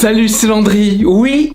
Salut, c'est Landry. Oui,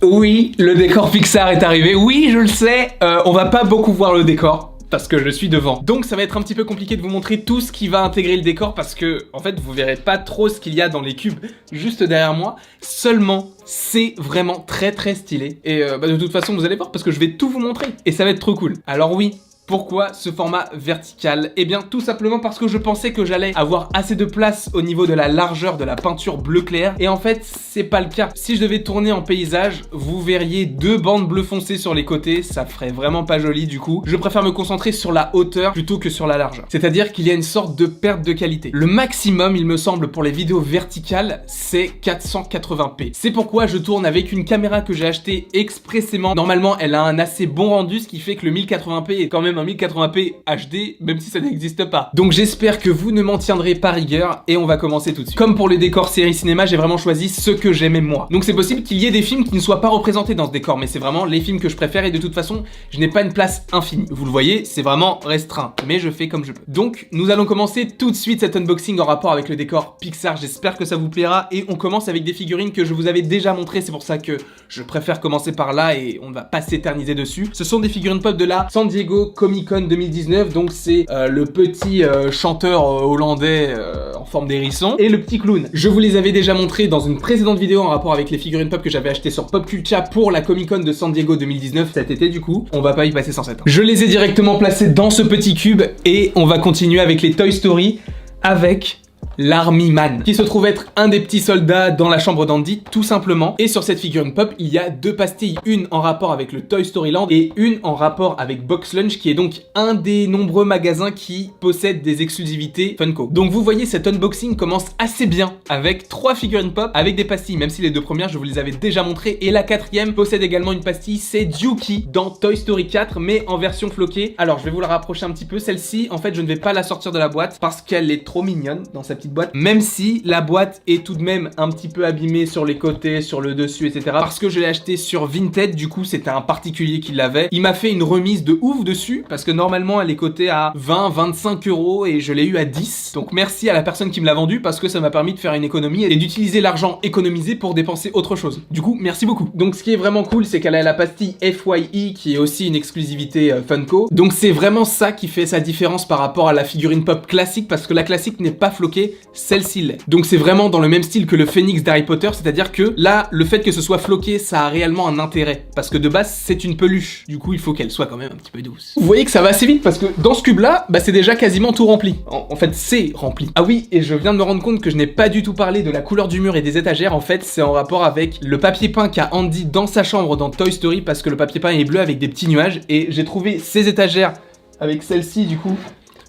le décor Pixar est arrivé. Oui, je le sais, on va pas beaucoup voir le décor parce que je suis devant. Donc ça va être un petit peu compliqué de vous montrer tout ce qui va intégrer le décor parce que, en fait, vous verrez pas trop ce qu'il y a dans les cubes juste derrière moi. Seulement, c'est vraiment très stylé. Et de toute façon, vous allez voir parce que je vais tout vous montrer et ça va être trop cool. Alors oui. Pourquoi ce format vertical? Eh bien tout simplement parce que je pensais que j'allais avoir assez de place au niveau de la largeur de la peinture bleu clair et en fait c'est pas le cas. Si je devais tourner en paysage, vous verriez deux bandes bleu foncé sur les côtés, ça ferait vraiment pas joli du coup. Je préfère me concentrer sur la hauteur plutôt que sur la largeur. C'est-à-dire qu'il y a une sorte de perte de qualité. Le maximum il me semble pour les vidéos verticales c'est 480p. C'est pourquoi je tourne avec une caméra que j'ai achetée expressément. Normalement elle a un assez bon rendu, ce qui fait que le 1080p est quand même en 1080p HD, même si ça n'existe pas. Donc j'espère que vous ne m'en tiendrez pas rigueur et on va commencer tout de suite. Comme pour les décors série cinéma, j'ai vraiment choisi ce que j'aimais moi. Donc c'est possible qu'il y ait des films qui ne soient pas représentés dans ce décor, mais c'est vraiment les films que je préfère et de toute façon, je n'ai pas une place infinie. Vous le voyez, c'est vraiment restreint, mais je fais comme je peux. Donc nous allons commencer tout de suite cet unboxing en rapport avec le décor Pixar. J'espère que ça vous plaira et on commence avec des figurines que je vous avais déjà montrées. C'est pour ça que je préfère commencer par là et on ne va pas s'éterniser dessus. Ce sont des figurines pop de la San Diego Comic Con 2019, donc c'est le petit chanteur hollandais en forme d'hérisson et le petit clown. Je vous les avais déjà montrés dans une précédente vidéo en rapport avec les figurines pop que j'avais achetées sur Popcultcha pour la Comic Con de San Diego 2019 cet été du coup. On va pas y passer sans cette. Je les ai directement placés dans ce petit cube et on va continuer avec les Toy Story avec l'Army Man, qui se trouve être un des petits soldats dans la chambre d'Andy, tout simplement. Et sur cette figurine pop, il y a deux pastilles, une en rapport avec le Toy Story Land et une en rapport avec Box Lunch, qui est donc un des nombreux magasins qui possèdent des exclusivités Funko. Donc vous voyez, cet unboxing commence assez bien, avec trois figurines pop, avec des pastilles, même si les deux premières, je vous les avais déjà montrées, et la quatrième possède également une pastille, c'est Dukey dans Toy Story 4, mais en version floquée. Alors, je vais vous la rapprocher un petit peu. Celle-ci, en fait, je ne vais pas la sortir de la boîte, parce qu'elle est trop mignonne dans sa petite boîte, même si la boîte est tout de même un petit peu abîmée sur les côtés, sur le dessus, etc. Parce que je l'ai acheté sur Vinted, du coup c'était un particulier qui l'avait. Il m'a fait une remise de ouf dessus, parce que normalement elle est cotée à 20-25 € et je l'ai eu à 10. Donc merci à la personne qui me l'a vendu, parce que ça m'a permis de faire une économie et d'utiliser l'argent économisé pour dépenser autre chose. Du coup, merci beaucoup. Donc ce qui est vraiment cool, c'est qu'elle a la pastille FYE, qui est aussi une exclusivité Funko. Donc c'est vraiment ça qui fait sa différence par rapport à la figurine pop classique, parce que la classique n'est pas floquée, celle-ci l'est. Donc c'est vraiment dans le même style que le Phoenix d'Harry Potter, c'est-à-dire que là, le fait que ce soit floqué, ça a réellement un intérêt. Parce que de base, c'est une peluche. Du coup, il faut qu'elle soit quand même un petit peu douce. Vous voyez que ça va assez vite, parce que dans ce cube-là, bah c'est déjà quasiment tout rempli. En fait, c'est rempli. Ah oui, et je viens de me rendre compte que je n'ai pas du tout parlé de la couleur du mur et des étagères. En fait, c'est en rapport avec le papier peint qu'a Andy dans sa chambre dans Toy Story, parce que le papier peint est bleu avec des petits nuages. Et j'ai trouvé ces étagères avec celle-ci, du coup,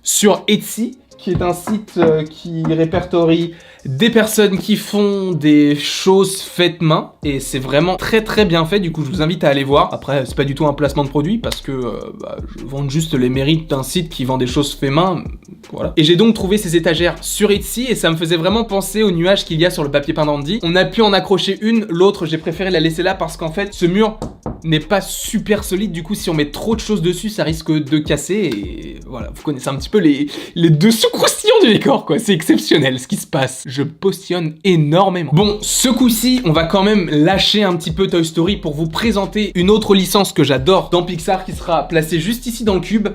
sur Etsy, qui est un site qui répertorie des personnes qui font des choses faites main, et c'est vraiment très bien fait. Du coup je vous invite à aller voir. Après c'est pas du tout un placement de produit, parce que je vends juste les mérites d'un site qui vend des choses faites main, voilà. Et j'ai donc trouvé ces étagères sur Etsy et ça me faisait vraiment penser aux nuages qu'il y a sur le papier peint d'Andy. On a pu en accrocher une, l'autre j'ai préféré la laisser là parce qu'en fait ce mur n'est pas super solide. Du coup si on met trop de choses dessus ça risque de casser, et voilà, vous connaissez un petit peu les dessous croustillants du décor quoi, c'est exceptionnel ce qui se passe. Je postillonne énormément. Bon, ce coup-ci, on va quand même lâcher un petit peu Toy Story pour vous présenter une autre licence que j'adore dans Pixar, qui sera placée juste ici dans le cube.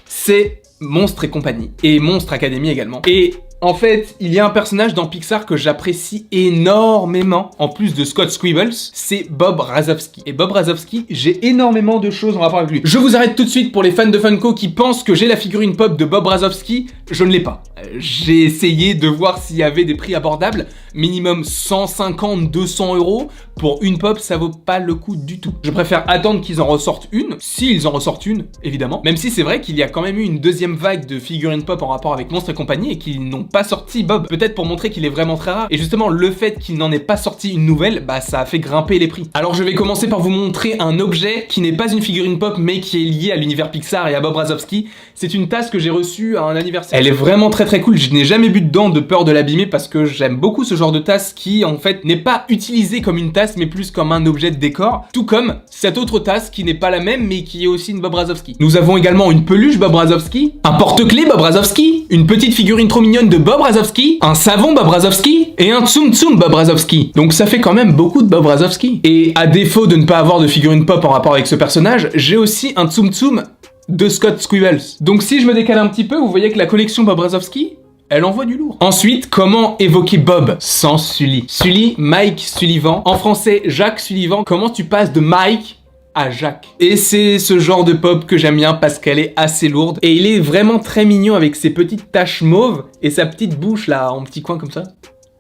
C'est Monstres et compagnie, et Monstres Academy également. Et en fait, il y a un personnage dans Pixar que j'apprécie énormément, en plus de Scott Squibbles, c'est Bob Razowski. Et Bob Razowski, j'ai énormément de choses en rapport avec lui. Je vous arrête tout de suite pour les fans de Funko qui pensent que j'ai la figurine pop de Bob Razowski, je ne l'ai pas. J'ai essayé de voir s'il y avait des prix abordables, minimum 150-200 €. Pour une pop, ça vaut pas le coup du tout. Je préfère attendre qu'ils en ressortent une, s'ils en ressortent une, évidemment. Même si c'est vrai qu'il y a quand même eu une deuxième vague de figurines pop en rapport avec Monstres et compagnie et qu'ils n'ont pas sorti Bob. Peut-être pour montrer qu'il est vraiment très rare. Et justement, le fait qu'il n'en ait pas sorti une nouvelle, bah ça a fait grimper les prix. Alors je vais commencer par vous montrer un objet qui n'est pas une figurine pop, mais qui est lié à l'univers Pixar et à Bob Razowski. C'est une tasse que j'ai reçue à un anniversaire. Elle est vraiment très cool. Je n'ai jamais bu dedans de peur de l'abîmer parce que j'aime beaucoup ce genre genre de tasse qui en fait n'est pas utilisée comme une tasse mais plus comme un objet de décor, tout comme cette autre tasse qui n'est pas la même mais qui est aussi une Bob Razowski. Nous avons également une peluche Bob Razowski, un porte-clés Bob Razowski, une petite figurine trop mignonne de Bob Razowski, un savon Bob Razowski et un Tsum Tsum Bob Razowski. Donc ça fait quand même beaucoup de Bob Razowski. Et à défaut de ne pas avoir de figurine pop en rapport avec ce personnage, j'ai aussi un Tsum Tsum de Scott Squibbles. Donc si je me décale un petit peu, vous voyez que la collection Bob Razowski, elle envoie du lourd. Ensuite, comment évoquer Bob sans Sully? Sully, Mike Sullivan. En français, Jacques Sullivan. Comment tu passes de Mike à Jacques? Et c'est ce genre de pop que j'aime bien parce qu'elle est assez lourde. Et il est vraiment très mignon avec ses petites taches mauves et sa petite bouche là, en petit coin comme ça.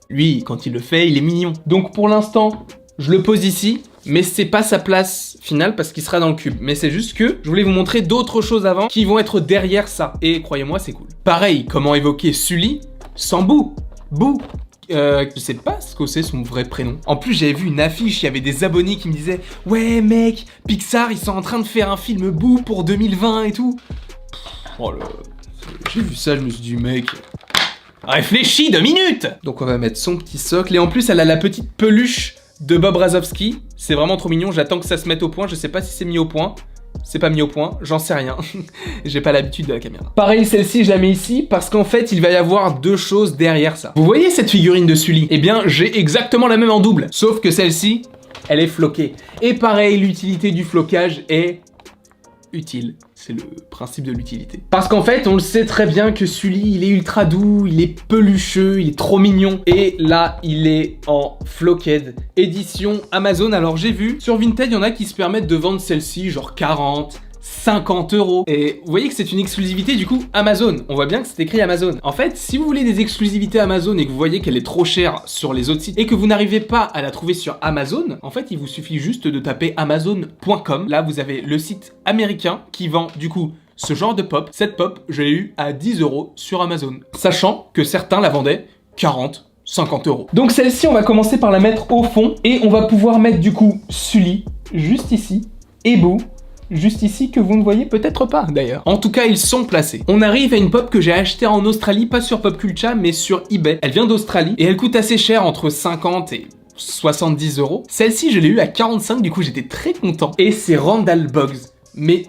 Lui, quand il le fait, il est mignon. Donc pour l'instant, je le pose ici. Mais c'est pas sa place finale parce qu'il sera dans le cube. Mais c'est juste que je voulais vous montrer d'autres choses avant qui vont être derrière ça. Et croyez-moi, c'est cool. Pareil, comment évoquer Sully sans Boo? Boo. Je sais pas ce que c'est son vrai prénom. En plus, j'avais vu une affiche, il y avait des abonnés qui me disaient « Ouais mec, Pixar, ils sont en train de faire un film Boo pour 2020 et tout. » Oh là, j'ai vu ça, je me suis dit « Mec, réfléchis 2 minutes !» Donc on va mettre son petit socle. Et en plus, elle a la petite peluche de Bob Razowski, c'est vraiment trop mignon, j'attends que ça se mette au point, je sais pas si c'est mis au point, c'est pas mis au point, j'en sais rien, j'ai pas l'habitude de la caméra. Pareil, celle-ci je la mets ici, parce qu'en fait il va y avoir 2 choses derrière ça. Vous voyez cette figurine de Sully? Eh bien j'ai exactement la même en double, sauf que celle-ci, elle est floquée. Et pareil, l'utilité du flocage est utile. C'est le principe de l'utilité. Parce qu'en fait, on le sait très bien que Sully, il est ultra doux, il est pelucheux, il est trop mignon. Et là, il est en Flocked, édition Amazon. Alors j'ai vu, sur Vinted, il y en a qui se permettent de vendre celle-ci, genre 40, 50 €. Et vous voyez que c'est une exclusivité du coup Amazon. On voit bien que c'est écrit Amazon. En fait, si vous voulez des exclusivités Amazon et que vous voyez qu'elle est trop chère sur les autres sites et que vous n'arrivez pas à la trouver sur Amazon, en fait, il vous suffit juste de taper amazon.com. Là, vous avez le site américain qui vend du coup ce genre de pop. Cette pop, je l'ai eu à 10 € sur Amazon. Sachant que certains la vendaient 40, 50 €. Donc celle-ci, on va commencer par la mettre au fond et on va pouvoir mettre du coup Sully juste ici et Boo juste ici que vous ne voyez peut-être pas d'ailleurs. En tout cas, ils sont placés. On arrive à une pop que j'ai achetée en Australie, pas sur Popcultcha, mais sur eBay. Elle vient d'Australie et elle coûte assez cher, entre 50 et 70 €. Celle-ci, je l'ai eu à 45, du coup j'étais très content. Et c'est Randall Boggs. Mais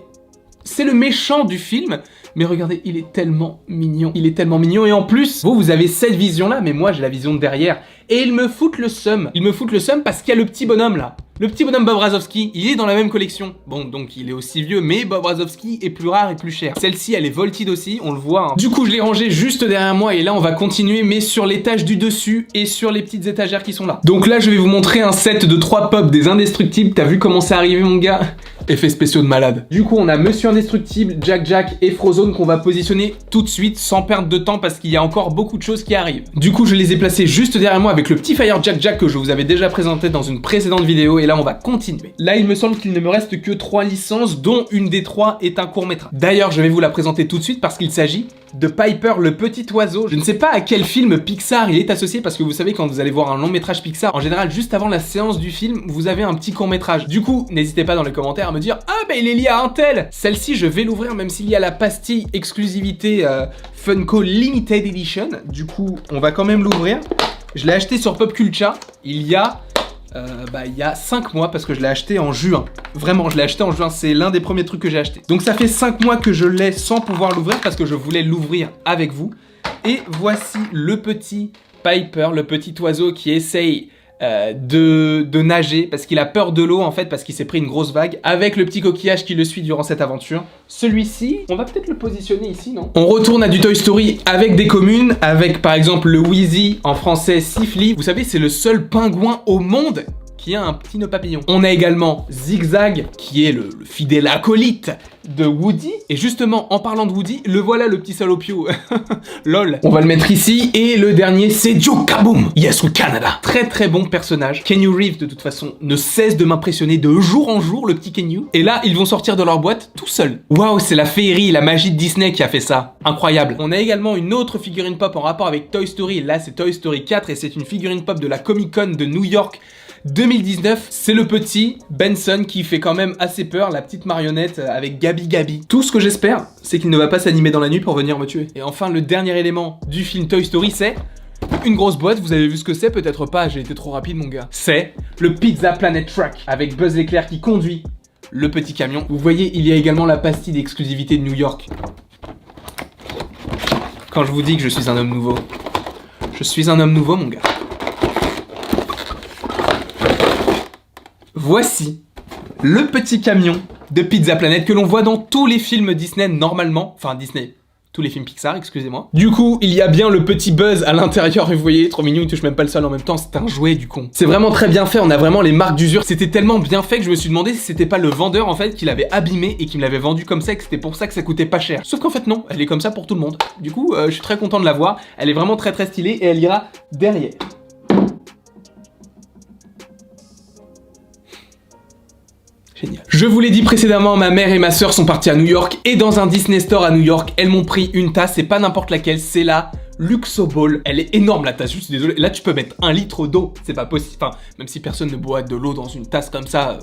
c'est le méchant du film. Mais regardez, il est tellement mignon. Il est tellement mignon. Et en plus, vous avez cette vision-là, mais moi j'ai la vision de derrière. Et ils me foutent le seum. Ils me foutent le seum parce qu'il y a le petit bonhomme là. Le petit bonhomme Bob Razowski, il est dans la même collection. Bon, donc il est aussi vieux, mais Bob Razowski est plus rare et plus cher. Celle-ci, elle est Voltide aussi, on le voit. Hein. Du coup, je l'ai rangé juste derrière moi et là, on va continuer, mais sur l'étage du dessus et sur les petites étagères qui sont là. Donc là, je vais vous montrer un set de 3 pop des Indestructibles. T'as vu comment c'est arrivé, mon gars? Effets spéciaux de malade. Du coup, on a Monsieur Indestructible, Jack Jack et Frozone qu'on va positionner tout de suite sans perdre de temps parce qu'il y a encore beaucoup de choses qui arrivent. Du coup, je les ai placés juste derrière moi avec le petit Fire Jack Jack que je vous avais déjà présenté dans une précédente vidéo et là, on va continuer. Là, il me semble qu'il ne me reste que 3 licences dont une des 3 est un court-métrage. D'ailleurs, je vais vous la présenter tout de suite parce qu'il s'agit de Piper le petit oiseau. Je ne sais pas à quel film Pixar il est associé parce que vous savez quand vous allez voir un long métrage Pixar, en général juste avant la séance du film, vous avez un petit court métrage. Du coup, n'hésitez pas dans les commentaires à me dire « Ah bah il est lié à un tel !» Celle-ci, je vais l'ouvrir même s'il y a la pastille exclusivité Funko Limited Edition. Du coup, on va quand même l'ouvrir. Je l'ai acheté sur Popcultcha il y a 5 mois parce que je l'ai acheté en juin. Vraiment, je l'ai acheté en juin, c'est l'un des premiers trucs que j'ai acheté. Donc ça fait 5 mois que je l'ai sans pouvoir l'ouvrir parce que je voulais l'ouvrir avec vous. Et voici le petit Piper, le petit oiseau qui essaye de nager parce qu'il a peur de l'eau en fait parce qu'il s'est pris une grosse vague avec le petit coquillage qui le suit durant cette aventure. Celui-ci, on va peut-être le positionner ici, non? On retourne à du Toy Story avec des communes, avec par exemple le Wheezy, en français Siffly. Vous savez, c'est le seul pingouin au monde qui a un petit nœud papillon. On a également Zigzag, qui est le fidèle acolyte de Woody. Et justement, en parlant de Woody, le voilà le petit salopio. Lol. On va le mettre ici. Et le dernier, c'est Joe Kaboom. Yes, we Canada. Très très bon personnage. Kenny Reeves, de toute façon, ne cesse de m'impressionner de jour en jour, le petit Kenny. Et là, ils vont sortir de leur boîte tout seuls. Waouh, c'est la féerie, la magie de Disney qui a fait ça. Incroyable. On a également une autre figurine pop en rapport avec Toy Story. Là, c'est Toy Story 4 et c'est une figurine pop de la Comic Con de New York 2019, c'est le petit Benson qui fait quand même assez peur, la petite marionnette avec Gabi Gabi. Tout ce que j'espère, c'est qu'il ne va pas s'animer dans la nuit pour venir me tuer. Et enfin, le dernier élément du film Toy Story, c'est une grosse boîte, vous avez vu ce que c'est, peut-être pas, j'ai été trop rapide mon gars. C'est le Pizza Planet Truck avec Buzz l'éclair qui conduit le petit camion. Vous voyez, il y a également la pastille d'exclusivité de New York. Quand je vous dis que je suis un homme nouveau, je suis un homme nouveau mon gars. Voici le petit camion de Pizza Planet que l'on voit dans tous les films Disney normalement. Enfin Disney, tous les films Pixar, excusez-moi. Du coup, il y a bien le petit Buzz à l'intérieur et vous voyez, trop mignon, il touche même pas le sol en même temps, c'est un jouet du con. C'est vraiment très bien fait, on a vraiment les marques d'usure. C'était tellement bien fait que je me suis demandé si c'était pas le vendeur en fait qui l'avait abîmé et qui me l'avait vendu comme ça et que c'était pour ça que ça coûtait pas cher. Sauf qu'en fait non, elle est comme ça pour tout le monde. Du coup, je suis très content de la voir, elle est vraiment très stylée et elle ira derrière. Génial. Je vous l'ai dit précédemment, ma mère et ma soeur sont parties à New York et dans un Disney Store à New York, elles m'ont pris une tasse, c'est pas n'importe laquelle, c'est la Luxo Bowl. Elle est énorme la tasse, je suis désolé. Là tu peux mettre 1 litre d'eau, c'est pas possible. Enfin, même si personne ne boit de l'eau dans une tasse comme ça,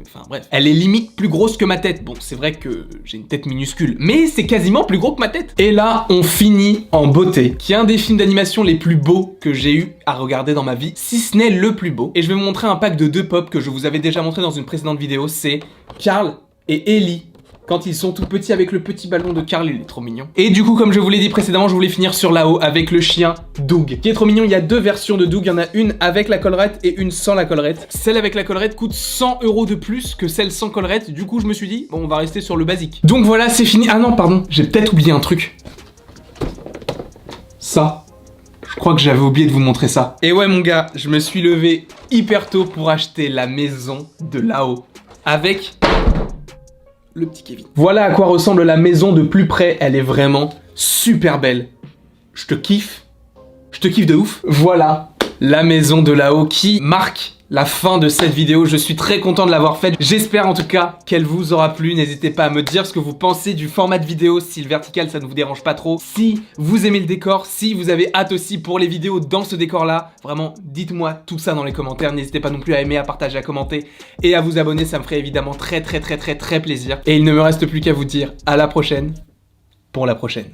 enfin bref. Elle est limite plus grosse que ma tête. Bon, c'est vrai que j'ai une tête minuscule, mais c'est quasiment plus gros que ma tête. Et là, on finit en beauté, qui est un des films d'animation les plus beaux que j'ai eu à regarder dans ma vie, si ce n'est le plus beau. Et je vais vous montrer un pack de 2 pop que je vous avais déjà montré dans une précédente vidéo, c'est Carl et Ellie. Quand ils sont tout petits avec le petit ballon de Carl, il est trop mignon. Et du coup, comme je vous l'ai dit précédemment, je voulais finir sur là-haut avec le chien Doug, qui est trop mignon. Il y a 2 versions de Doug, il y en a une avec la collerette et une sans la collerette. Celle avec la collerette coûte 100 € de plus que celle sans collerette. Du coup, je me suis dit, bon, on va rester sur le basique. Donc voilà, c'est fini. Ah non, pardon, j'ai peut-être oublié un truc. Ça. Je crois que j'avais oublié de vous montrer ça. Et ouais, mon gars, je me suis levé hyper tôt pour acheter la maison de là-haut. Avec le petit Kevin. Voilà à quoi ressemble la maison de plus près. Elle est vraiment super belle. Je te kiffe. Je te kiffe de ouf. Voilà la maison de là-haut qui marque la fin de cette vidéo. Je suis très content de l'avoir faite. J'espère en tout cas qu'elle vous aura plu. N'hésitez pas à me dire ce que vous pensez du format de vidéo, si le vertical ça ne vous dérange pas trop. Si vous aimez le décor, si vous avez hâte aussi pour les vidéos dans ce décor-là, vraiment dites-moi tout ça dans les commentaires. N'hésitez pas non plus à aimer, à partager, à commenter et à vous abonner. Ça me ferait évidemment très plaisir. Et il ne me reste plus qu'à vous dire à la prochaine pour la prochaine.